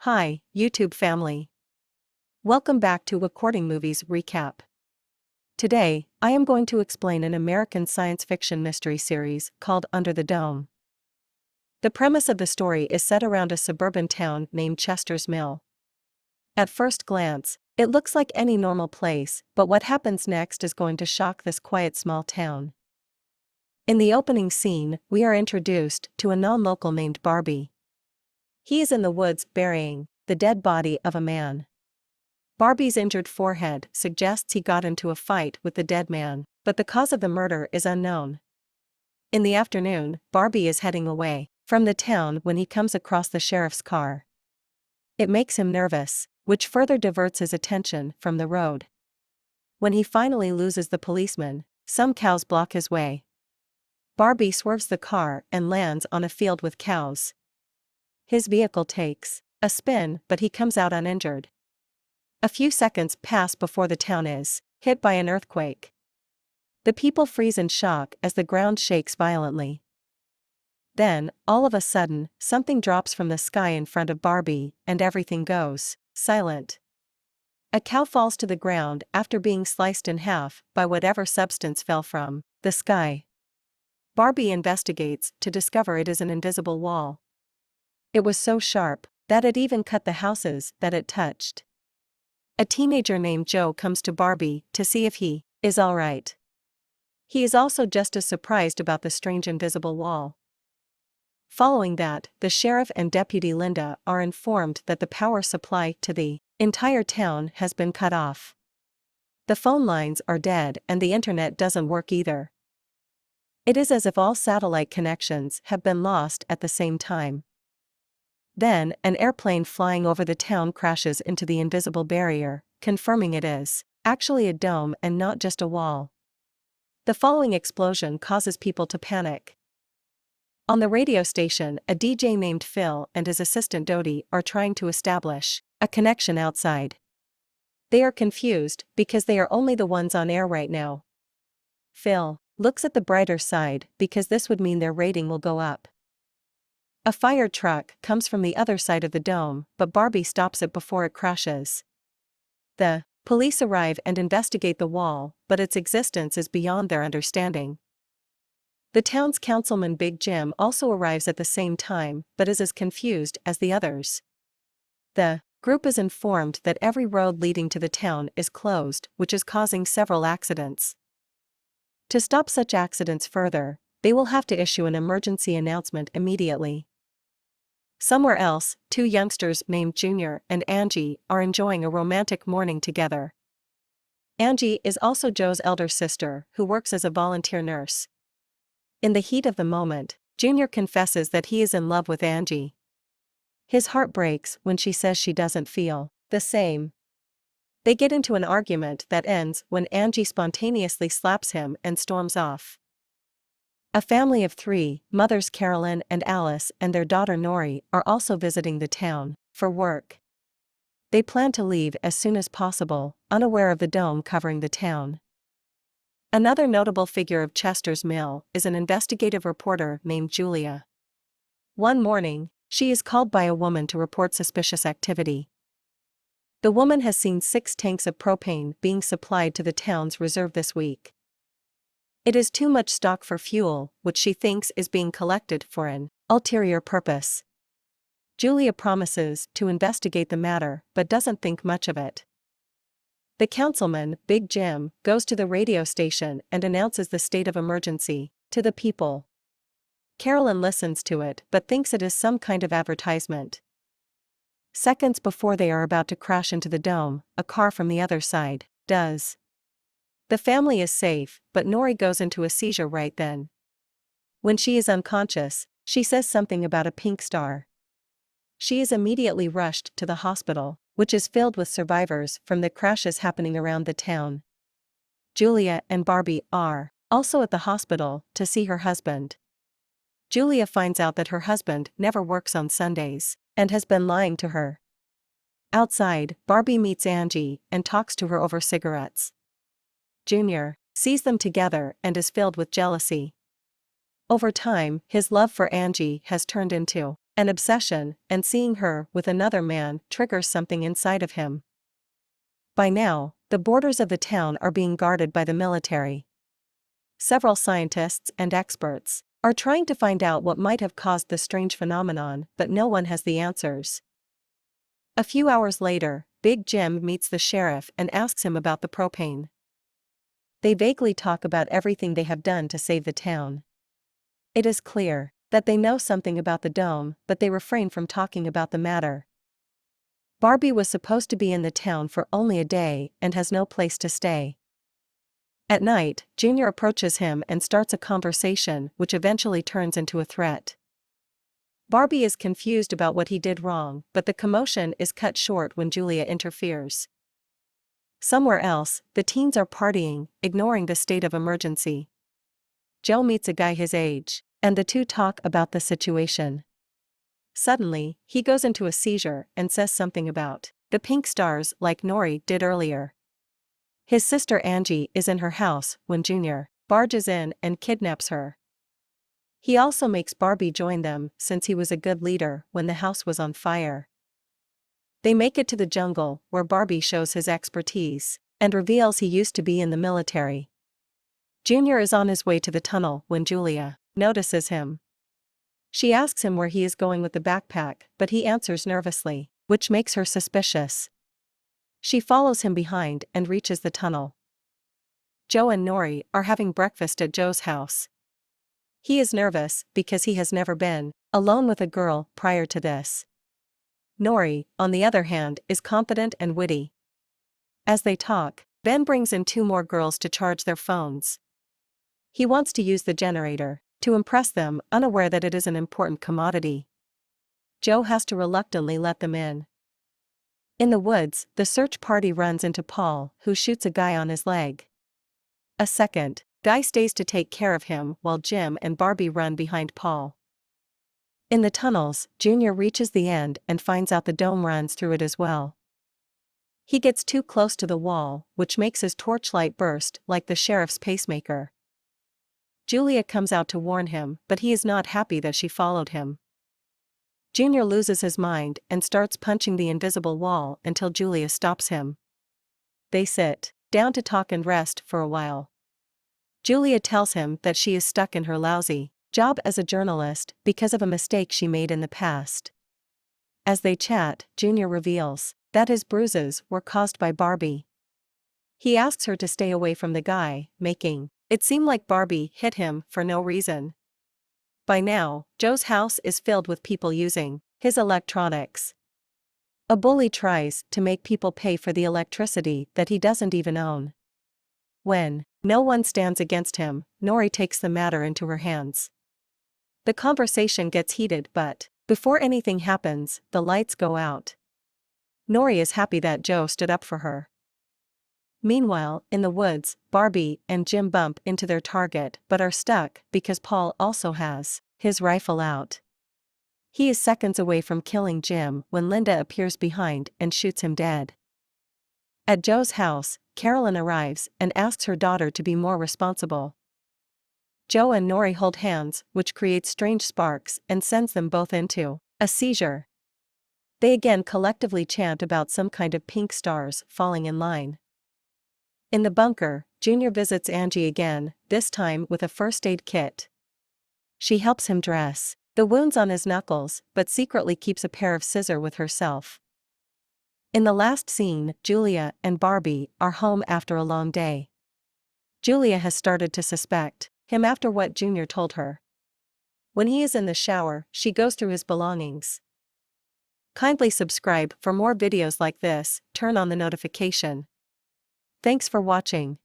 Hi, YouTube family. Welcome back to Recording Movies Recap. Today, I am going to explain an American science fiction mystery series called Under the Dome. The premise of the story is set around a suburban town named Chester's Mill. At first glance, it looks like any normal place, but what happens next is going to shock this quiet small town. In the opening scene, we are introduced to a non-local named Barbie. He is in the woods burying the dead body of a man. Barbie's injured forehead suggests he got into a fight with the dead man, but the cause of the murder is unknown. In the afternoon, Barbie is heading away from the town when he comes across the sheriff's car. It makes him nervous, which further diverts his attention from the road. When he finally loses the policeman, some cows block his way. Barbie swerves the car and lands on a field with cows. His vehicle takes a spin, but he comes out uninjured. A few seconds pass before the town is hit by an earthquake. The people freeze in shock as the ground shakes violently. Then, all of a sudden, something drops from the sky in front of Barbie, and everything goes silent. A cow falls to the ground after being sliced in half by whatever substance fell from the sky. Barbie investigates to discover it is an invisible wall. It was so sharp that it even cut the houses that it touched. A teenager named Joe comes to Barbie to see if he is all right. He is also just as surprised about the strange invisible wall. Following that, the sheriff and Deputy Linda are informed that the power supply to the entire town has been cut off. The phone lines are dead and the internet doesn't work either. It is as if all satellite connections have been lost at the same time. Then, an airplane flying over the town crashes into the invisible barrier, confirming it is actually a dome and not just a wall. The following explosion causes people to panic. On the radio station, a DJ named Phil and his assistant Dodie are trying to establish a connection outside. They are confused because they are only the ones on air right now. Phil looks at the brighter side because this would mean their rating will go up. A fire truck comes from the other side of the dome, but Barbie stops it before it crashes. The police arrive and investigate the wall, but its existence is beyond their understanding. The town's councilman Big Jim also arrives at the same time, but is as confused as the others. The group is informed that every road leading to the town is closed, which is causing several accidents. To stop such accidents further, they will have to issue an emergency announcement immediately. Somewhere else, two youngsters named Junior and Angie are enjoying a romantic morning together. Angie is also Joe's elder sister, who works as a volunteer nurse. In the heat of the moment, Junior confesses that he is in love with Angie. His heart breaks when she says she doesn't feel the same. They get into an argument that ends when Angie spontaneously slaps him and storms off. A family of three, mothers Carolyn and Alice and their daughter Nori, are also visiting the town for work. They plan to leave as soon as possible, unaware of the dome covering the town. Another notable figure of Chester's Mill is an investigative reporter named Julia. One morning, she is called by a woman to report suspicious activity. The woman has seen 6 tanks of propane being supplied to the town's reserve this week. It is too much stock for fuel, which she thinks is being collected for an ulterior purpose. Julia promises to investigate the matter but doesn't think much of it. The councilman, Big Jim, goes to the radio station and announces the state of emergency to the people. Carolyn listens to it but thinks it is some kind of advertisement. Seconds before they are about to crash into the dome, a car from the other side does. The family is safe, but Nori goes into a seizure right then. When she is unconscious, she says something about a pink star. She is immediately rushed to the hospital, which is filled with survivors from the crashes happening around the town. Julia and Barbie are also at the hospital to see her husband. Julia finds out that her husband never works on Sundays and has been lying to her. Outside, Barbie meets Angie and talks to her over cigarettes. Junior sees them together and is filled with jealousy. Over time, his love for Angie has turned into An obsession, and seeing her with another man triggers something inside of him. By now, the borders of the town are being guarded by the military. Several scientists and experts are trying to find out what might have caused the strange phenomenon, but no one has the answers. A few hours later, Big Jim meets the sheriff and asks him about the propane. They vaguely talk about everything they have done to save the town. It is clear that they know something about the dome, but they refrain from talking about the matter. Barbie was supposed to be in the town for only a day and has no place to stay. At night, Junior approaches him and starts a conversation which eventually turns into a threat. Barbie is confused about what he did wrong, but the commotion is cut short when Julia interferes. Somewhere else, the teens are partying, ignoring the state of emergency. Joe meets a guy his age, and the two talk about the situation. Suddenly, he goes into a seizure and says something about the pink stars like Nori did earlier. His sister Angie is in her house when Junior barges in and kidnaps her. He also makes Barbie join them since he was a good leader when the house was on fire. They make it to the jungle where Barbie shows his expertise and reveals he used to be in the military. Junior is on his way to the tunnel when Julia notices him. She asks him where he is going with the backpack, but he answers nervously, which makes her suspicious. She follows him behind and reaches the tunnel. Joe and Nori are having breakfast at Joe's house. He is nervous because he has never been alone with a girl prior to this. Nori, on the other hand, is confident and witty. As they talk, Ben brings in two more girls to charge their phones. He wants to use the generator to impress them, unaware that it is an important commodity. Joe has to reluctantly let them in. In the woods, the search party runs into Paul, who shoots a guy on his leg. A second guy stays to take care of him while Jim and Barbie run behind Paul. In the tunnels, Junior reaches the end and finds out the dome runs through it as well. He gets too close to the wall, which makes his torchlight burst like the sheriff's pacemaker. Julia comes out to warn him, but he is not happy that she followed him. Junior loses his mind and starts punching the invisible wall until Julia stops him. They sit down to talk and rest for a while. Julia tells him that she is stuck in her lousy job as a journalist because of a mistake she made in the past. As they chat, Junior reveals that his bruises were caused by Barbie. He asks her to stay away from the guy, making it seemed like Barbie hit him for no reason. By now, Joe's house is filled with people using his electronics. A bully tries to make people pay for the electricity that he doesn't even own. When no one stands against him, Nori takes the matter into her hands. The conversation gets heated, but before anything happens, the lights go out. Nori is happy that Joe stood up for her. Meanwhile, in the woods, Barbie and Jim bump into their target but are stuck because Paul also has his rifle out. He is seconds away from killing Jim when Linda appears behind and shoots him dead. At Joe's house, Carolyn arrives and asks her daughter to be more responsible. Joe and Nori hold hands, which creates strange sparks and sends them both into a seizure. They again collectively chant about some kind of pink stars falling in line. In the bunker, Junior visits Angie again, this time with a first aid kit. She helps him dress the wounds on his knuckles, but secretly keeps a pair of scissors with herself. In the last scene, Julia and Barbie are home after a long day. Julia has started to suspect him after what Junior told her. When he is in the shower, she goes through his belongings. Kindly subscribe for more videos like this, turn on the notification. Thanks for watching.